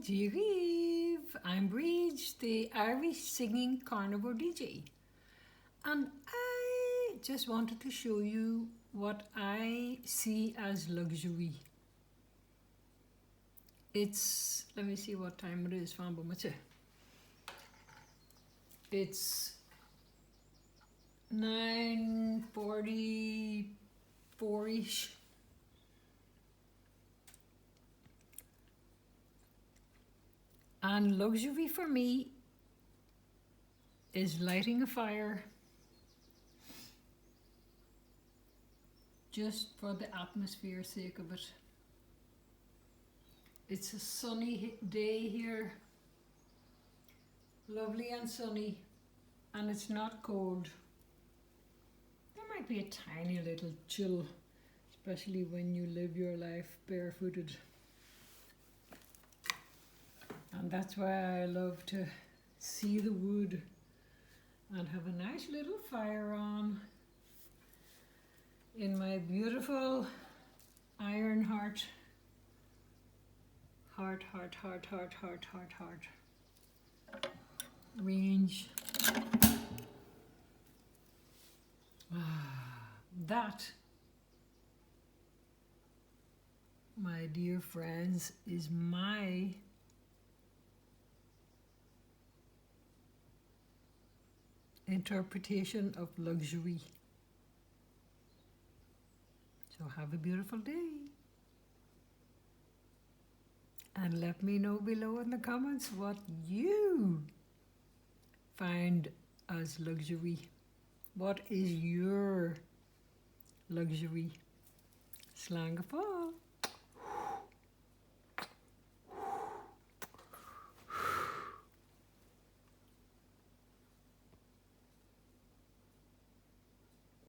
Jigiv. I'm Bridge, the Irish singing carnivore DJ. And I just wanted to show you what I see as luxury. It's, let me see what time it is. It's 9:44-ish. And luxury for me is lighting a fire just for the atmosphere sake of it. It's a sunny day here, lovely and sunny, and it's not cold. There might be a tiny little chill, especially when you live your life barefooted. And that's why I love to see the wood and have a nice little fire on in my beautiful iron heart range. That, my dear friends, is my interpretation of luxury. So have a beautiful day. And let me know below in the comments what you find as luxury. What is your luxury? Slán go fóill.